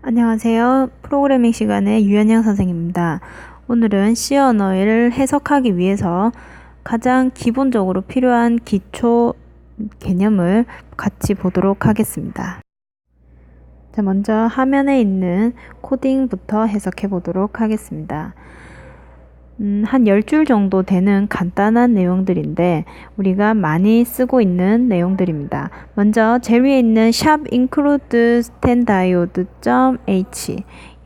안녕하세요. 프로그래밍 시간의 유연영 선생님입니다. 오늘은 C 언어를 해석하기 위해서 가장 기본적으로 필요한 기초 개념을 같이 보도록 하겠습니다. 자, 먼저 화면에 있는 코딩부터 해석해 보도록 하겠습니다. 한 10줄 정도 되는 간단한 내용들인데 우리가 많이 쓰고 있는 내용들입니다. 먼저 제일 위에 있는 샵 include standard.h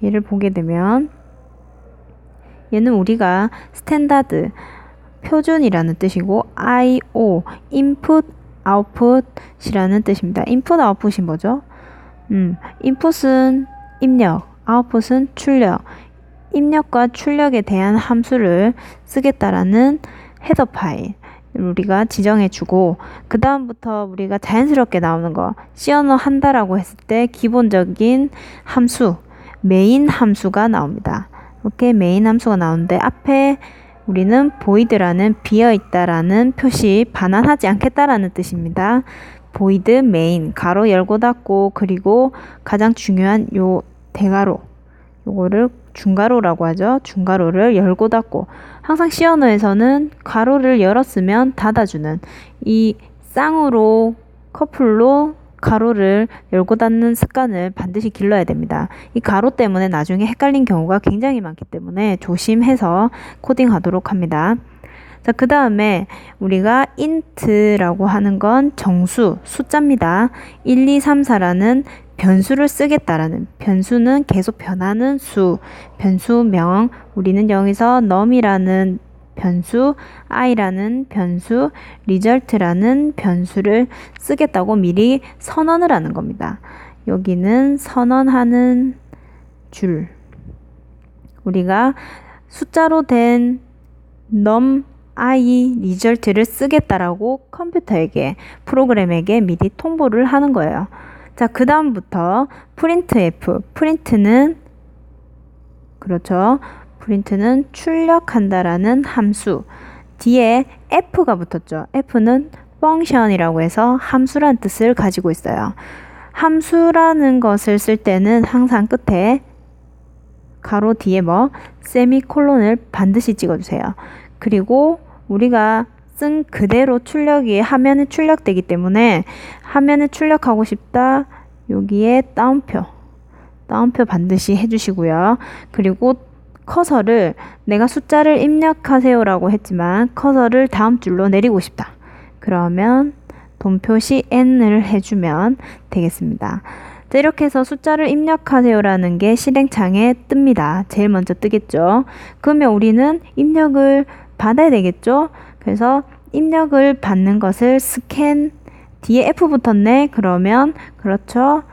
얘를 보게 되면 얘는 우리가 스탠다드 표준이라는 뜻이고 IO input output이라는 뜻입니다. input output이 뭐죠? input은 입력, output은 출력. 입력과 출력에 대한 함수를 쓰겠다라는 헤더 파일 우리가 지정해주고 그 다음부터 우리가 자연스럽게 나오는 거 C 언어 한다라고 했을 때 기본적인 함수 메인 함수가 나옵니다. 이렇게 메인 함수가 나오는데 앞에 우리는 void라는 비어있다라는 표시 반환하지 않겠다라는 뜻입니다. void main 가로 열고 닫고 그리고 가장 중요한 요 대가로 요거를 중가로라고 하죠. 중가로를 열고 닫고 항상 C 언어에서는 가로를 열었으면 닫아주는 이 쌍으로 커플로 가로를 열고 닫는 습관을 반드시 길러야 됩니다. 이 가로 때문에 나중에 헷갈린 경우가 굉장히 많기 때문에 조심해서 코딩하도록 합니다. 자, 그 다음에 우리가 int라고 하는 건 정수, 숫자입니다. 1, 2, 3, 4라는 변수를 쓰겠다라는 변수는 계속 변하는 수, 변수명 우리는 여기서 num이라는 변수, i라는 변수, result라는 변수를 쓰겠다고 미리 선언을 하는 겁니다. 여기는 선언하는 줄 우리가 숫자로 된 num i result를 쓰겠다라고 컴퓨터에게 프로그램에게 미리 통보를 하는 거예요. 자, 그 다음부터 printf, print는 그렇죠. print는 출력한다라는 함수 뒤에 f가 붙었죠. f는 function이라고 해서 함수란 뜻을 가지고 있어요. 함수라는 것을 쓸 때는 항상 끝에 가로 뒤에 세미콜론을 반드시 찍어주세요. 그리고 우리가 쓴 그대로 출력이 화면에 출력되기 때문에 화면에 출력하고 싶다 여기에 따옴표 반드시 해주시고요. 그리고 커서를 내가 숫자를 입력하세요 라고 했지만 커서를 다음 줄로 내리고 싶다 그러면 돈표시 n을 해주면 되겠습니다. 자, 이렇게 해서 숫자를 입력하세요 라는 게 실행창에 뜹니다. 제일 먼저 뜨겠죠. 그러면 우리는 입력을 받아야 되겠죠. 그래서 입력을 받는 것을 스캔 뒤에 F 붙었네. 그러면 그렇죠.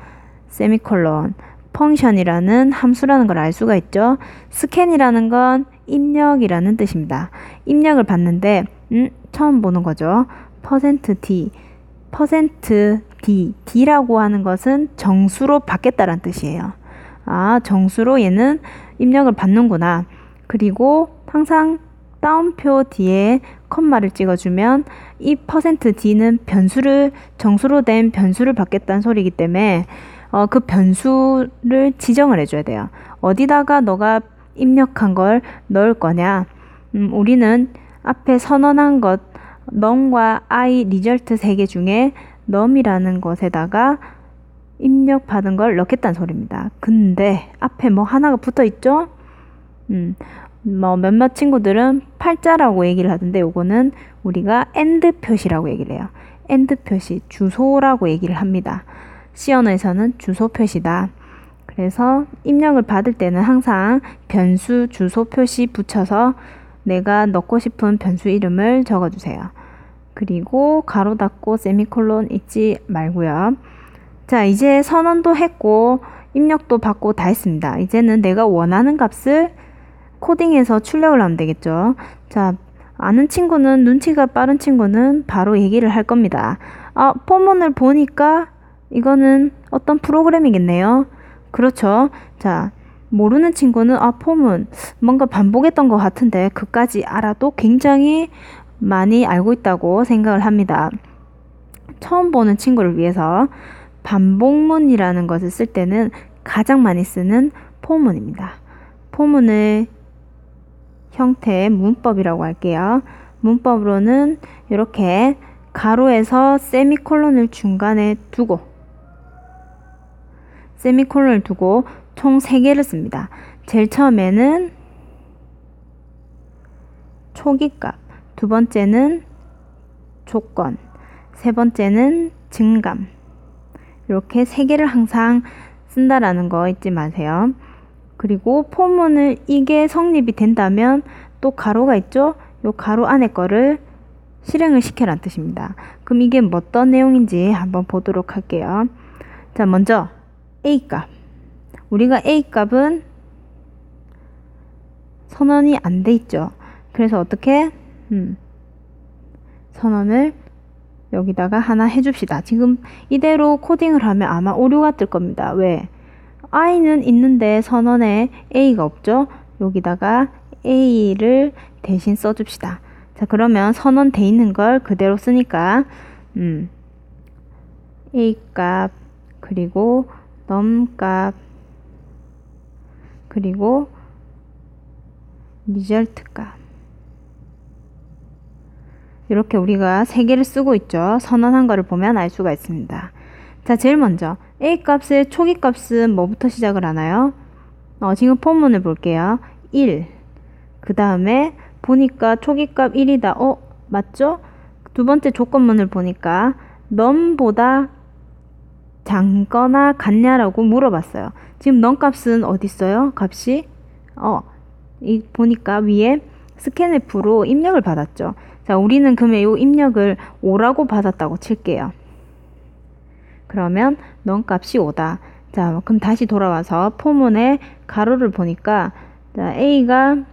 세미콜론 펑션이라는 함수라는 걸 알 수가 있죠. 스캔이라는 건 입력이라는 뜻입니다. 입력을 받는데 처음 보는 거죠. %d D라고 하는 것은 정수로 받겠다라는 뜻이에요. 아, 정수로 얘는 입력을 받는구나. 그리고 항상 따옴표 뒤에 컴마를 찍어주면 이 %d는 정수로 된 변수를 받겠다는 소리이기 때문에 그 변수를 지정을 해줘야 돼요. 어디다가 너가 입력한 걸 넣을 거냐. 우리는 앞에 선언한 것 num과 i result 3개 중에 num이라는 것에다가 입력받은 걸 넣겠다는 소리입니다. 근데 앞에 하나가 붙어 있죠? 몇몇 친구들은 팔자라고 얘기를 하던데 요거는 우리가 AND 표시라고 얘기를 해요. AND 표시, 주소라고 얘기를 합니다. C 언어에서는 주소 표시다. 그래서 입력을 받을 때는 항상 변수 주소 표시 붙여서 내가 넣고 싶은 변수 이름을 적어주세요. 그리고 가로 닫고 세미콜론 잊지 말고요. 자, 이제 선언도 했고 입력도 받고 다 했습니다. 이제는 내가 원하는 값을 코딩해서 출력을 하면 되겠죠. 자, 아는 친구는 눈치가 빠른 친구는 바로 얘기를 할 겁니다. 포문을 보니까 이거는 어떤 프로그램이겠네요. 그렇죠. 자, 모르는 친구는 포문 뭔가 반복했던 것 같은데 그까지 알아도 굉장히 많이 알고 있다고 생각을 합니다. 처음 보는 친구를 위해서 반복문이라는 것을 쓸 때는 가장 많이 쓰는 포문입니다. 포문의 형태 문법이라고 할게요. 문법으로는 이렇게 가로에서 세미콜론을 중간에 두고 총 3개를 씁니다. 제일 처음에는 초기값, 두 번째는 조건, 세 번째는 증감. 이렇게 3개를 항상 쓴다라는 거 잊지 마세요. 그리고 포문을 이게 성립이 된다면 또 가로가 있죠? 요 가로 안에 거를 실행을 시켜라는 뜻입니다. 그럼 이게 어떤 내용인지 한번 보도록 할게요. 자, 먼저 A값. 우리가 A값은 선언이 안 돼 있죠. 그래서 어떻게? 선언을 여기다가 하나 해줍시다. 지금 이대로 코딩을 하면 아마 오류가 뜰 겁니다. 왜? i는 있는데 선언에 a가 없죠? 여기다가 a를 대신 써줍시다. 자, 그러면 선언 돼 있는 걸 그대로 쓰니까 a 값, 그리고 num 값, 그리고 result 값. 이렇게 우리가 3개를 쓰고 있죠. 선언한 거를 보면 알 수가 있습니다. 자, 제일 먼저 A 값의 초기 값은 뭐부터 시작을 하나요? 지금 포문을 볼게요. 1. 그 다음에 보니까 초기 값 1이다. 맞죠? 두 번째 조건문을 보니까 num보다 작거나 같냐라고 물어봤어요. 지금 num 값은 어디 있어요? 값이 보니까 위에 scanf로 입력을 받았죠. 자, 우리는 그러면 이 입력을 5라고 받았다고 칠게요. 그러면 num 값이 5다. 자, 그럼 다시 돌아와서 포문의 가로를 보니까 자, A가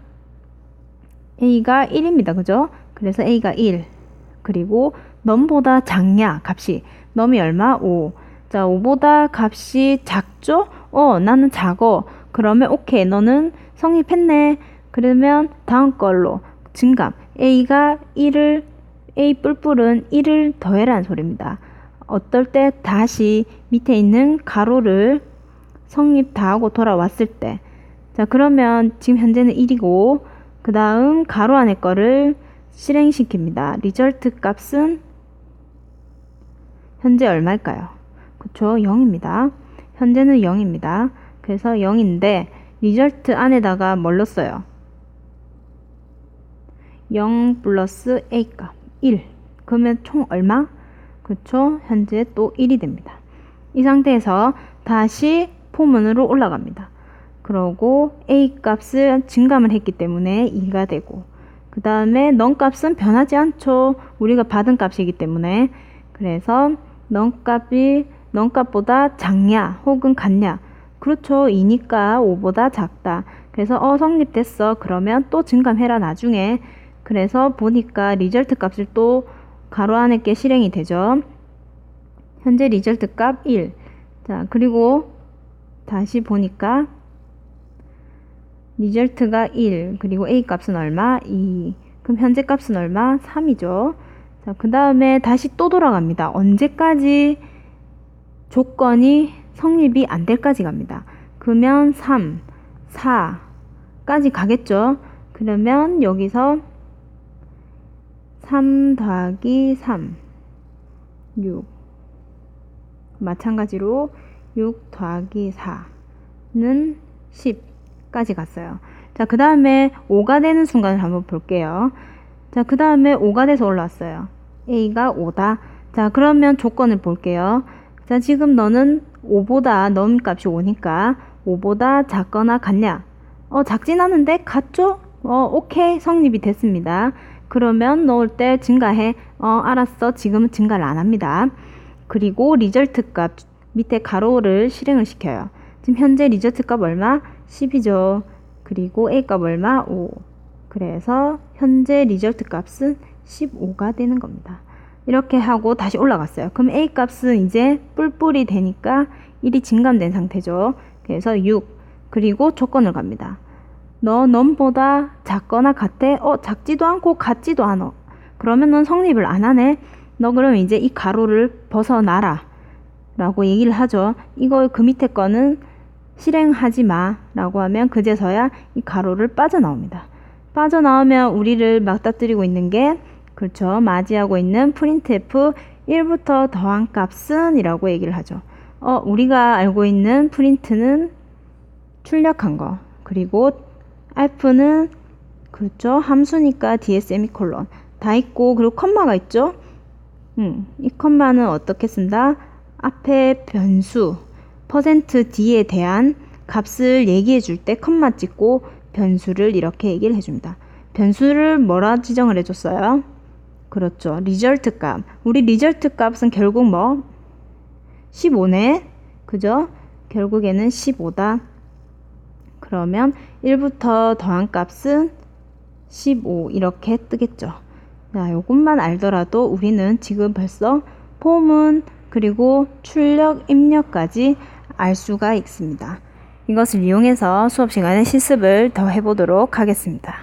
1입니다. 그죠? 그래서 A가 1. 그리고 num보다 작냐? 값이. num이 얼마? 5. 자, 5보다 값이 작죠? 나는 작어. 그러면 오케이. 너는 성립했네. 그러면 다음 걸로 증감. A가 1을 A 뿔뿔은 1을 더해라는 소리입니다. 어떨 때 다시 밑에 있는 가로를 성립 다 하고 돌아왔을 때. 자, 그러면 지금 현재는 1이고 그 다음 가로 안에 거를 실행시킵니다. 리절트 값은 현재 얼마일까요? 그쵸? 0입니다. 현재는 0입니다. 그래서 0인데 리절트 안에다가 뭘 넣었어요? 0 플러스 A값 1. 그러면 총 얼마? 그쵸? 현재 또 1이 됩니다. 이 상태에서 다시 포문으로 올라갑니다. 그러고 A 값을 증감을 했기 때문에 2가 되고 그 다음에 num 값은 변하지 않죠. 우리가 받은 값이기 때문에. 그래서 num 값보다 작냐 혹은 같냐. 그렇죠. 2니까 5보다 작다. 그래서 성립됐어. 그러면 또 증감해라 나중에. 그래서 보니까 result 값을 또 가로 안에 게 실행이 되죠. 현재 result 값 1. 자, 그리고 다시 보니까 result가 1. 그리고 A 값은 얼마? 2. 그럼 현재 값은 얼마? 3이죠. 자, 그 다음에 다시 또 돌아갑니다. 언제까지 조건이 성립이 안 될까지 갑니다. 그러면 3, 4까지 가겠죠. 그러면 여기서 3 더하기 3, 6. 마찬가지로 6 더하기 4는 10까지 갔어요. 자, 그 다음에 5가 되는 순간을 한번 볼게요. 자, 그 다음에 5가 돼서 올라왔어요. A가 5다. 자, 그러면 조건을 볼게요. 자, 지금 너는 5보다 num 값이 5니까 5보다 작거나 같냐? 작진 않은데 같죠? 오케이. 성립이 됐습니다. 그러면 넣을 때 증가해. 알았어. 지금은 증가를 안 합니다. 그리고 리절트 값 밑에 가로를 실행을 시켜요. 지금 현재 리절트 값 얼마? 10이죠. 그리고 A 값 얼마? 5. 그래서 현재 리절트 값은 15가 되는 겁니다. 이렇게 하고 다시 올라갔어요. 그럼 A 값은 이제 뿔뿔이 되니까 1이 증감된 상태죠. 그래서 6. 그리고 조건을 갑니다. 너 num보다 작거나 같아? 작지도 않고 같지도 않아. 그러면 넌 성립을 안 하네. 너 그러면 이제 이 가로를 벗어나라 라고 얘기를 하죠. 이거 그 밑에 거는 실행하지 마 라고 하면 그제서야 이 가로를 빠져나옵니다. 빠져나오면 우리를 맞닥뜨리고 있는 게 그렇죠. 맞이하고 있는 printf 1부터 더한 값은 이라고 얘기를 하죠. 우리가 알고 있는 print는 출력한 거, 그리고 f는 그렇죠. 함수니까 뒤에 세미콜론 다 있고, 그리고 컴마가 있죠. 이 컴마는 어떻게 쓴다? 앞에 변수 %d에 대한 값을 얘기해 줄 때 컴마 찍고 변수를 이렇게 얘기를 해줍니다. 변수를 뭐라 지정을 해줬어요? 그렇죠. 리절트 값. 우리 리절트 값은 결국 뭐? 15네. 그죠? 결국에는 15다. 그러면 1부터 더한 값은 15 이렇게 뜨겠죠. 자, 요것만 알더라도 우리는 지금 벌써 포문 그리고 출력 입력까지 알 수가 있습니다. 이것을 이용해서 수업 시간에 실습을 더 해보도록 하겠습니다.